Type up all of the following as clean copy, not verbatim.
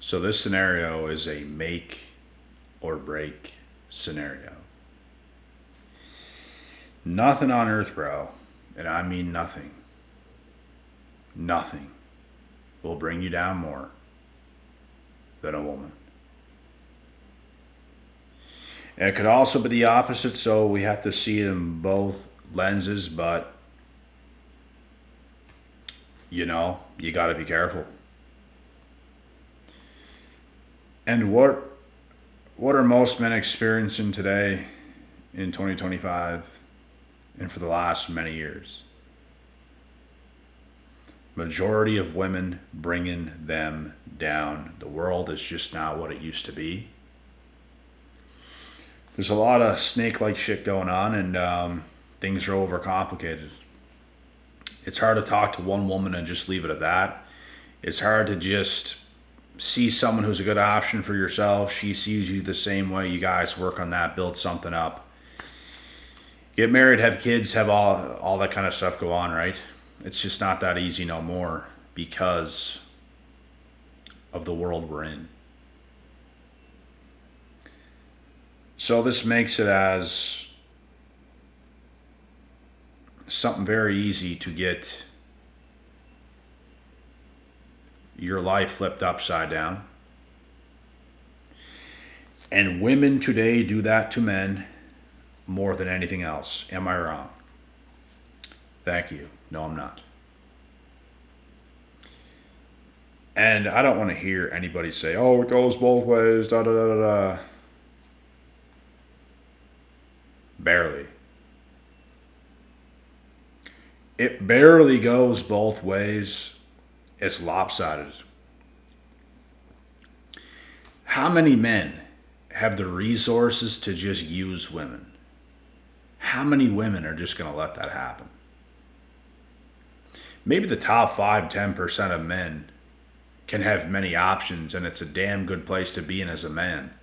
So this scenario is a make or break scenario. Nothing on earth, bro, and I mean nothing, nothing will bring you down more than a woman. And it could also be the opposite, so we have to see it in both lenses, but you got to be careful. And what are most men experiencing today in 2025 and for the last many years? Majority of women bringing them down. The world is just not what it used to be. There's a lot of snake-like shit going on, and things are overcomplicated. It's hard to talk to one woman and just leave it at that. It's hard to just see someone who's a good option for yourself. She sees you the same way. You guys work on that, build something up. Get married, have kids, have all that kind of stuff go on, right? It's just not that easy no more because of the world we're in. So this makes it as something very easy to get your life flipped upside down. And women today do that to men more than anything else. Am I wrong? Thank you. No, I'm not. And I don't want to hear anybody say, oh, it goes both ways, da da da da da. Barely. It barely goes both ways. It's lopsided. How many men have the resources to just use women? How many women are just going to let that happen? Maybe the top 5-10% of men can have many options, and it's a damn good place to be in as a man.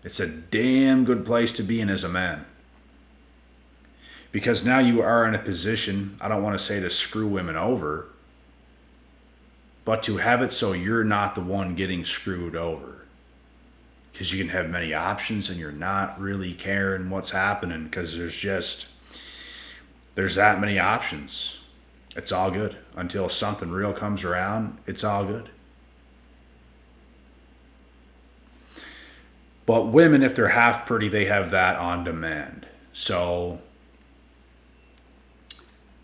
It's a damn good place to be in as a man. Because now you are in a position, I don't want to say to screw women over, but to have it so you're not the one getting screwed over. Because you can have many options and you're not really caring what's happening because there's that many options. It's all good. Until something real comes around, it's all good. But women, if they're half pretty, they have that on demand. So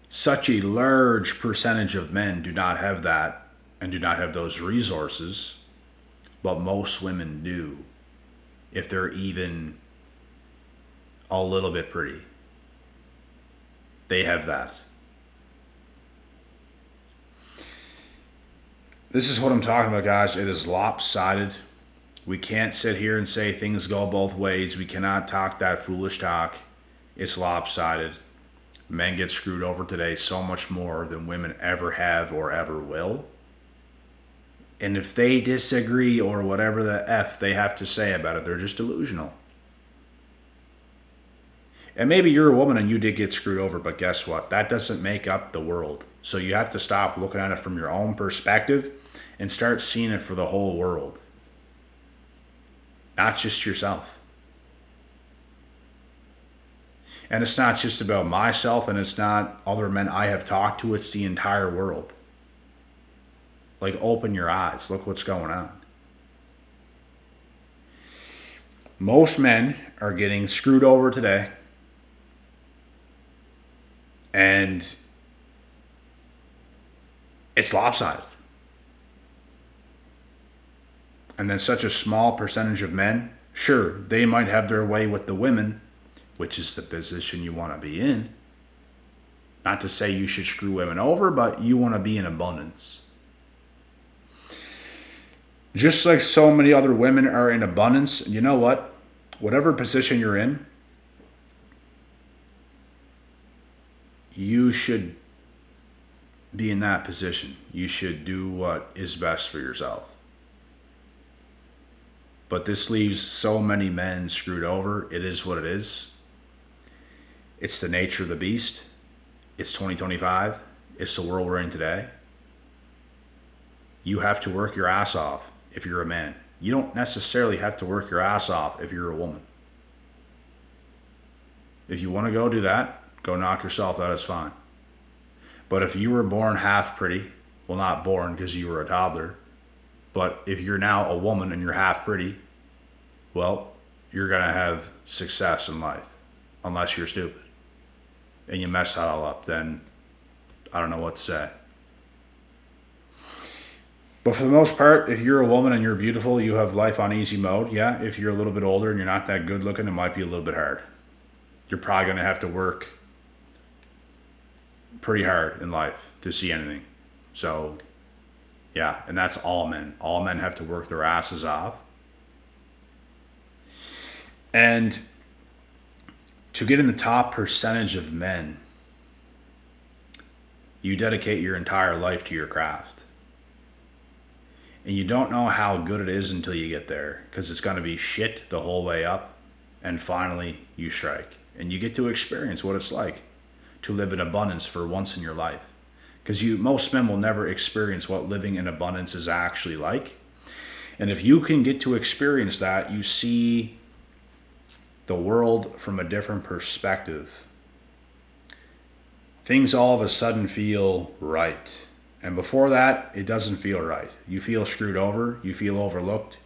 such a large percentage of men do not have that and do not have those resources, but most women do, if they're even a little bit pretty. They have that. This is what I'm talking about, guys. It is lopsided. We can't sit here and say things go both ways. We cannot talk that foolish talk. It's lopsided. Men get screwed over today so much more than women ever have or ever will. And if they disagree or whatever the F they have to say about it, they're just delusional. And maybe you're a woman and you did get screwed over, but guess what? That doesn't make up the world. So you have to stop looking at it from your own perspective and start seeing it for the whole world. Not just yourself. And it's not just about myself and it's not other men I have talked to, it's the entire world. Like, open your eyes. Look what's going on. Most men are getting screwed over today. And it's lopsided. And then such a small percentage of men, sure, they might have their way with the women, which is the position you want to be in. Not to say you should screw women over, but you want to be in abundance. Just like so many other women are in abundance, you know what? Whatever position you're in, you should be in that position. You should do what is best for yourself. But this leaves so many men screwed over. It is what it is. It's the nature of the beast. It's 2025. It's the world we're in today. you have to work your ass off if you're a man. You don't necessarily have to work your ass off if you're a woman. If you want to go do that, go knock yourself out, it's fine. But if you were born half pretty, well, not born because you were a toddler, but if you're now a woman and you're half pretty, well, you're going to have success in life, unless you're stupid. And you mess that all up, then I don't know what to say. But for the most part, if you're a woman and you're beautiful, you have life on easy mode. Yeah, if you're a little bit older and you're not that good looking, it might be a little bit hard. You're probably going to have to work pretty hard in life to see anything. So, yeah, and that's all men. All men have to work their asses off. And to get in the top percentage of men, you dedicate your entire life to your craft. And you don't know how good it is until you get there, because it's going to be shit the whole way up, and finally you strike. And you get to experience what it's like to live in abundance for once in your life. Because most men will never experience what living in abundance is actually like. And if you can get to experience that, you see the world from a different perspective. Things all of a sudden feel right. And before that, it doesn't feel right. You feel screwed over. You feel overlooked.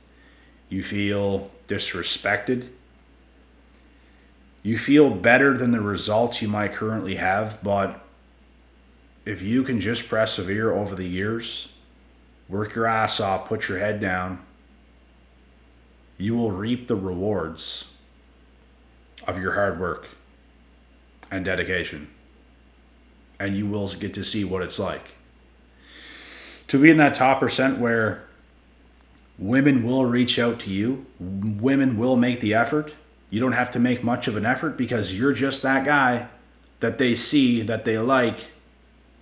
You feel disrespected. You feel better than the results you might currently have. But if you can just persevere over the years, work your ass off, put your head down, you will reap the rewards of your hard work and dedication. And you will get to see what it's like to be in that top percent where women will reach out to you. Women will make the effort. You don't have to make much of an effort because you're just that guy that they see, that they like.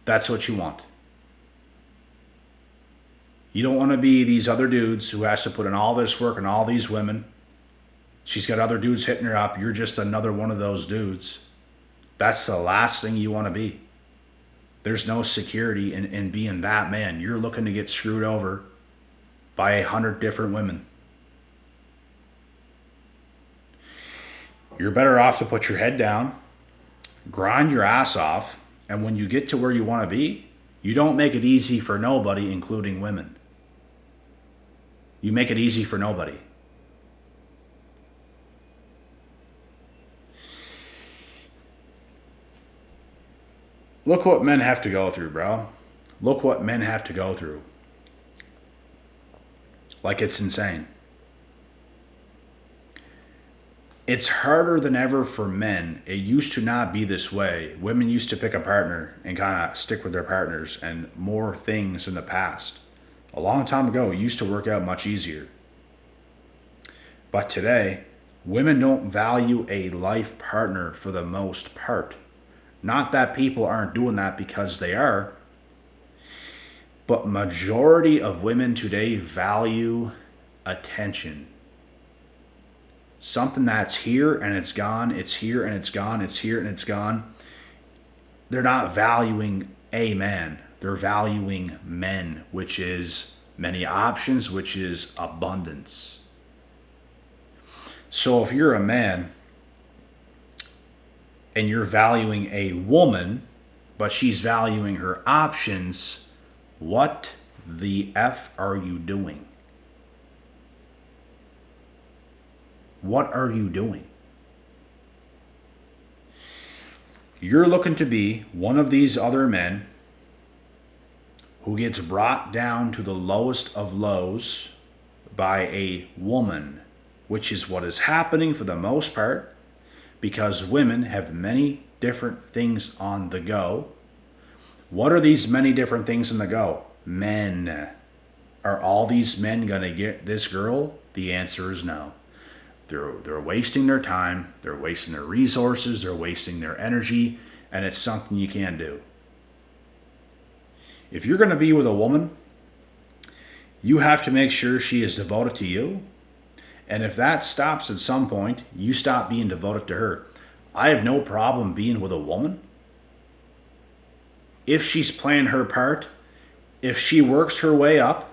That's what you want. You don't want to be these other dudes who has to put in all this work and all these women. She's got other dudes hitting her up. You're just another one of those dudes. That's the last thing you want to be. There's no security in being that man. You're looking to get screwed over by 100 different women. You're better off to put your head down, grind your ass off, and when you get to where you want to be, you don't make it easy for nobody, including women. You make it easy for nobody. Look what men have to go through, bro. Look what men have to go through. Like, it's insane. It's harder than ever for men. It used to not be this way. Women used to pick a partner and kind of stick with their partners, and more things in the past. A long time ago, it used to work out much easier. But today, women don't value a life partner for the most part. Not that people aren't doing that, because they are. But majority of women today value attention. Something that's here and it's gone, it's here and it's gone, it's here and it's gone. They're not valuing a man. They're valuing men, which is many options, which is abundance. So if you're a man and you're valuing a woman, but she's valuing her options, what the F are you doing? What are you doing? You're looking to be one of these other men who gets brought down to the lowest of lows by a woman, which is what is happening for the most part, because women have many different things on the go. What are these many different things on the go? Men. Are all these men going to get this girl? The answer is no. They're wasting their time, they're wasting their resources, they're wasting their energy, and it's something you can't do. If you're going to be with a woman, you have to make sure she is devoted to you. And if that stops at some point, you stop being devoted to her. I have no problem being with a woman if she's playing her part if she works her way up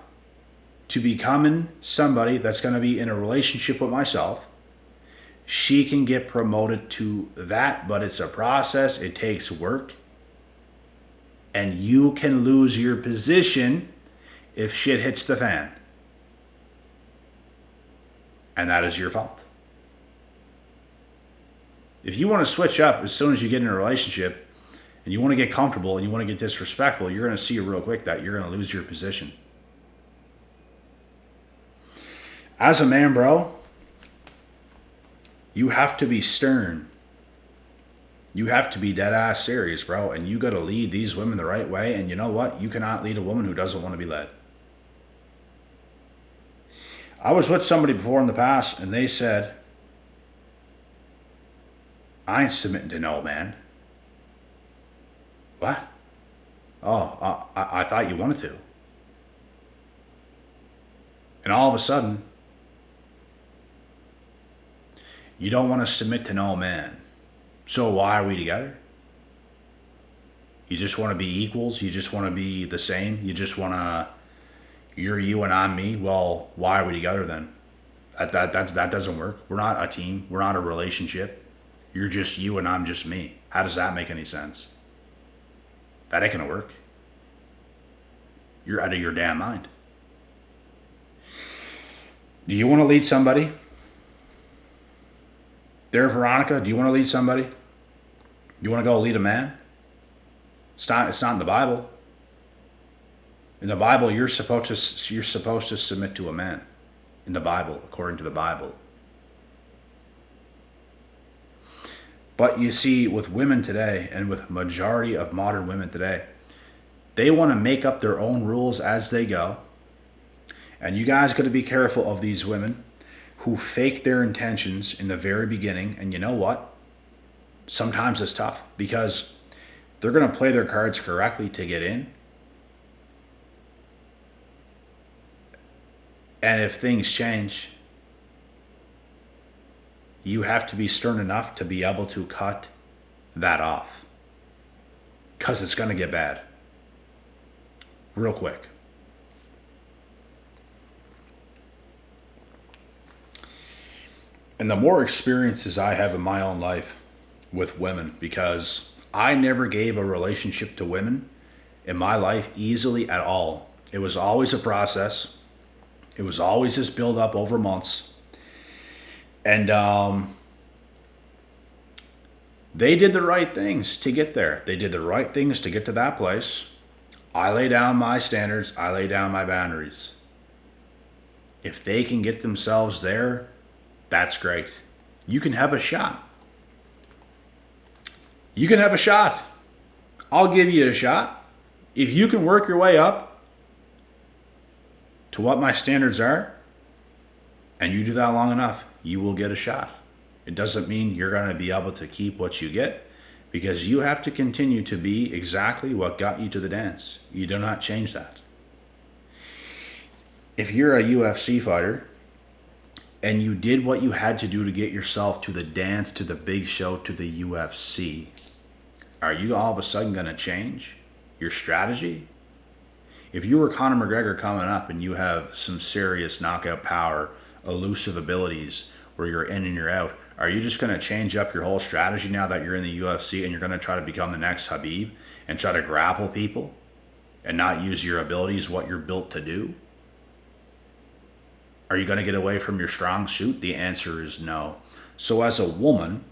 to becoming somebody that's going to be in a relationship with myself, she can get promoted to that, but it's a process. It takes work. And you can lose your position if shit hits the fan. And that is your fault. If you want to switch up as soon as you get in a relationship and you want to get comfortable and you want to get disrespectful, you're going to see real quick that you're going to lose your position. As a man, bro, you have to be stern. You have to be dead ass serious, bro. And you got to lead these women the right way. And you know what? You cannot lead a woman who doesn't want to be led. I was with somebody before in the past and they said, I ain't submitting to no man. What? Oh, I thought you wanted to. And all of a sudden, you don't want to submit to no man. So why are we together? You just want to be equals? You just want to be the same? You just want to, you're you and I'm me? Well, why are we together then? That doesn't work. We're not a team. We're not a relationship. You're just you and I'm just me. How does that make any sense? That ain't gonna work. You're out of your damn mind. Do you want to lead somebody? There, Veronica, do you want to lead somebody? You want to go lead a man? It's not in the Bible. In the Bible, you're supposed to submit to a man. In the Bible, according to the Bible. But you see, with women today, and with majority of modern women today, they want to make up their own rules as they go. And you guys got to be careful of these women who fake their intentions in the very beginning. And you know what? Sometimes it's tough because they're going to play their cards correctly to get in. And if things change, you have to be stern enough to be able to cut that off. Because it's going to get bad. Real quick. And the more experiences I have in my own life with women, because I never gave a relationship to women in my life easily at all. It was always a process. It was always this build up over months. And they did the right things to get there. They did the right things to get to that place. I lay down my standards. I lay down my boundaries. If they can get themselves there, that's great. You can have a shot. You can have a shot. I'll give you a shot. If you can work your way up to what my standards are, and you do that long enough, you will get a shot. It doesn't mean you're going to be able to keep what you get, because you have to continue to be exactly what got you to the dance. You do not change that. If you're a UFC fighter and you did what you had to do to get yourself to the dance, to the big show, to the UFC, are you all of a sudden going to change your strategy? If you were Conor McGregor coming up and you have some serious knockout power, elusive abilities where you're in and you're out, are you just going to change up your whole strategy now that you're in the UFC and you're going to try to become the next Khabib and try to grapple people and not use your abilities, what you're built to do? Are you going to get away from your strong suit? The answer is no. So as a woman,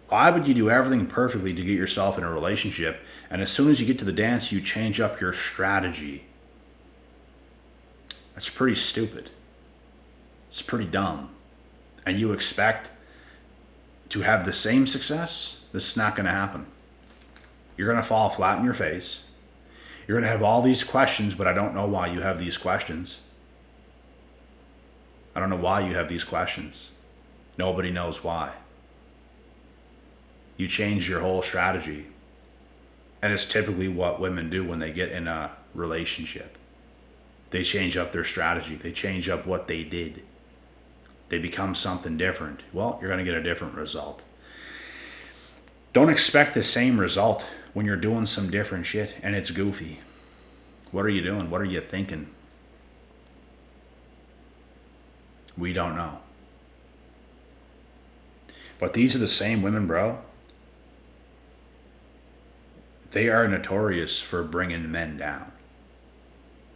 why would you do everything perfectly to get yourself in a relationship, and as soon as you get to the dance, you change up your strategy? That's pretty stupid. It's pretty dumb. And you expect to have the same success? This is not going to happen. You're going to fall flat in your face. You're going to have all these questions, but I don't know why you have these questions. I don't know why you have these questions. Nobody knows why. You change your whole strategy. And it's typically what women do when they get in a relationship. They change up their strategy. They change up what they did. They become something different. Well, you're going to get a different result. Don't expect the same result when you're doing some different shit and it's goofy. What are you doing? What are you thinking? We don't know. But these are the same women, bro. They are notorious for bringing men down.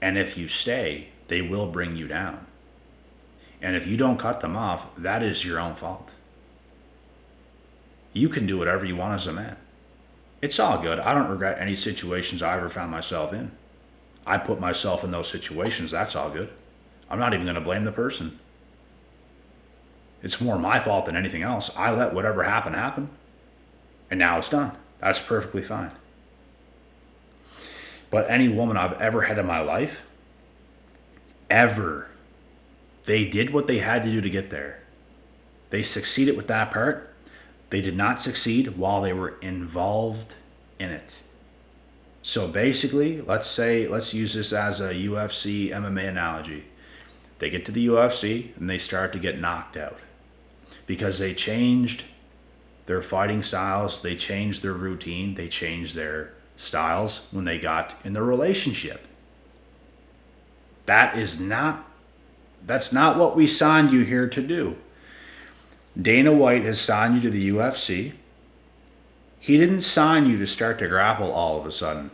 And if you stay, they will bring you down. And if you don't cut them off, that is your own fault. You can do whatever you want as a man. It's all good. I don't regret any situations I ever found myself in. I put myself in those situations. That's all good. I'm not even going to blame the person. It's more my fault than anything else. I let whatever happen happen. And now it's done. That's perfectly fine. But any woman I've ever had in my life, ever, they did what they had to do to get there. They succeeded with that part. They did not succeed while they were involved in it. So basically, let's use this as a UFC MMA analogy. They get to the UFC and they start to get knocked out because they changed their fighting styles, they changed their routine, they changed their styles when they got in the relationship. That's not what we signed you here to do. Dana White has signed you to the UFC. He didn't sign you to start to grapple all of a sudden.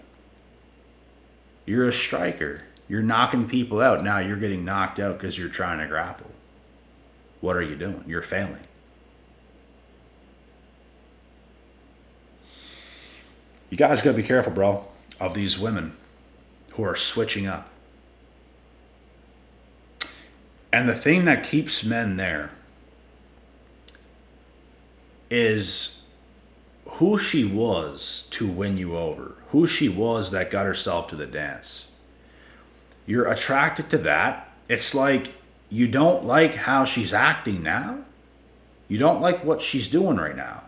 You're a striker. You're knocking people out. Now you're getting knocked out because you're trying to grapple. What are you doing? You're failing. You guys got to be careful, bro, of these women who are switching up. And the thing that keeps men there is who she was to win you over, who she was that got herself to the dance. You're attracted to that. It's like you don't like how she's acting now. You don't like what she's doing right now.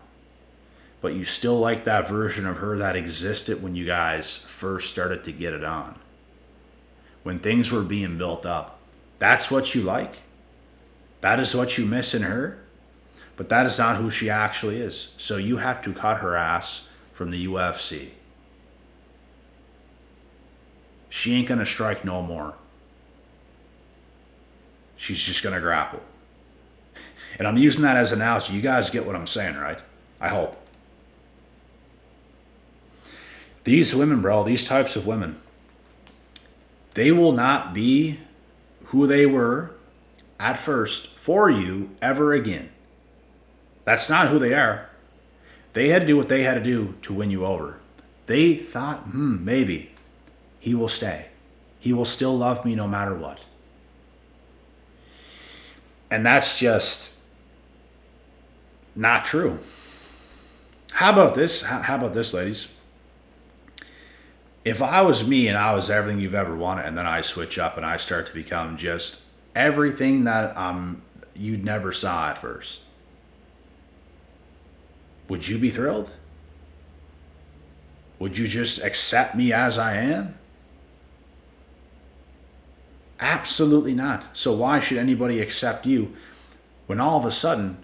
But you still like that version of her that existed when you guys first started to get it on. When things were being built up. That's what you like. That is what you miss in her. But that is not who she actually is. So you have to cut her ass from the UFC. She ain't going to strike no more. She's just going to grapple. And I'm using that as an analogy. You guys get what I'm saying, right? I hope. These women, bro, these types of women, they will not be who they were at first for you ever again. That's not who they are. They had to do what they had to do to win you over. They thought, maybe he will stay. He will still love me no matter what. And that's just not true. How about this? How about this, ladies? If I was me and I was everything you've ever wanted, and then I switch up and I start to become just everything that you'd never saw at first, would you be thrilled? Would you just accept me as I am? Absolutely not. So why should anybody accept you when all of a sudden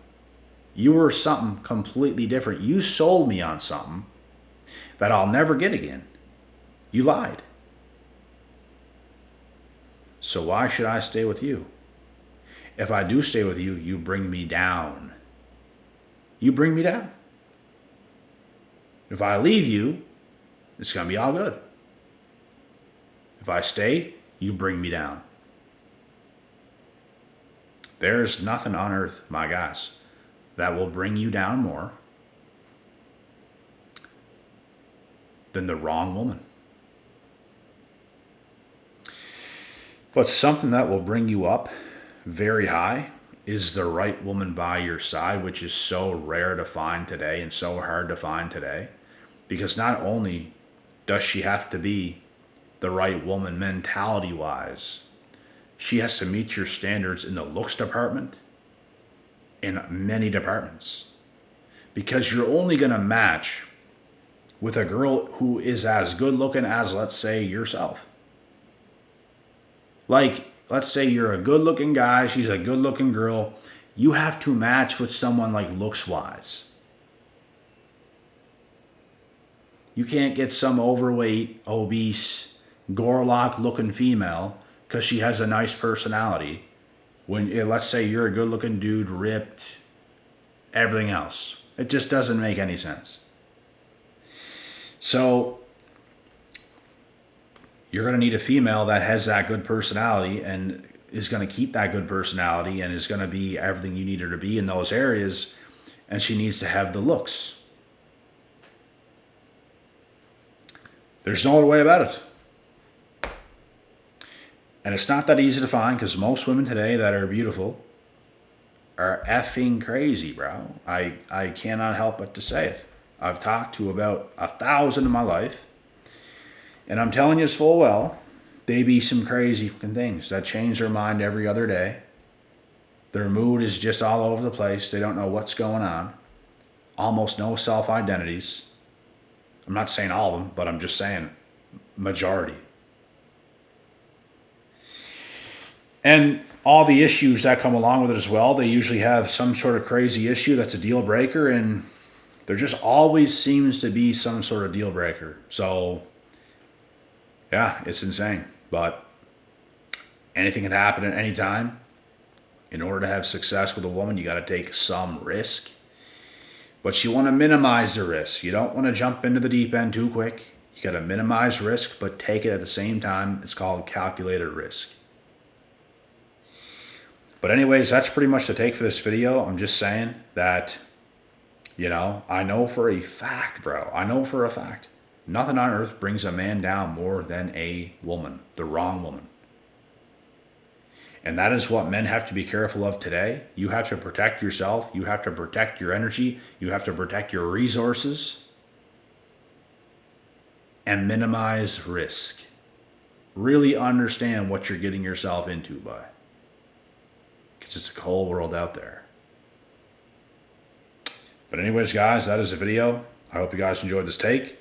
you were something completely different? You sold me on something that I'll never get again. You lied. So why should I stay with you? If I do stay with you, you bring me down. You bring me down. If I leave you, it's going to be all good. If I stay, you bring me down. There's nothing on earth, my guys, that will bring you down more than the wrong woman. But something that will bring you up very high is the right woman by your side, which is so rare to find today and so hard to find today. Because not only does she have to be the right woman mentality-wise, she has to meet your standards in the looks department, in many departments. Because you're only going to match with a girl who is as good looking as, let's say, yourself. Like, let's say you're a good looking guy, she's a good looking girl. You have to match with someone like looks wise. You can't get some overweight, obese Gorlock looking female because she has a nice personality. When let's say you're a good looking dude, ripped, everything else. It just doesn't make any sense. So you're going to need a female that has that good personality and is going to keep that good personality and is going to be everything you need her to be in those areas. And she needs to have the looks. There's no other way about it. And it's not that easy to find because most women today that are beautiful are effing crazy, bro. I cannot help but to say it. I've talked to about 1,000 in my life. And I'm telling you full well, they be some crazy fucking things that change their mind every other day. Their mood is just all over the place. They don't know what's going on. Almost no self-identities. I'm not saying all of them, but I'm just saying majority. And all the issues that come along with it as well, they usually have some sort of crazy issue that's a deal breaker, and there just always seems to be some sort of deal breaker. So, yeah, it's insane. But anything can happen at any time. In order to have success with a woman, you got to take some risk. But you want to minimize the risk. You don't want to jump into the deep end too quick. You got to minimize risk, but take it at the same time. It's called calculated risk. But anyways, that's pretty much the take for this video. I'm just saying that, I know for a fact, bro. I know for a fact. Nothing on earth brings a man down more than a woman. The wrong woman. And that is what men have to be careful of today. You have to protect yourself. You have to protect your energy. You have to protect your resources. And minimize risk. Really understand what you're getting yourself into by. Because it's a cold world out there. But anyways, guys, that is the video. I hope you guys enjoyed this take.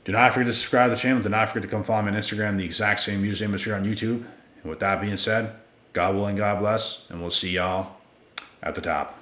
Do not forget to subscribe to the channel. Do not forget to come follow me on Instagram, the exact same username as here on YouTube. And with that being said, God willing, God bless, and we'll see y'all at the top.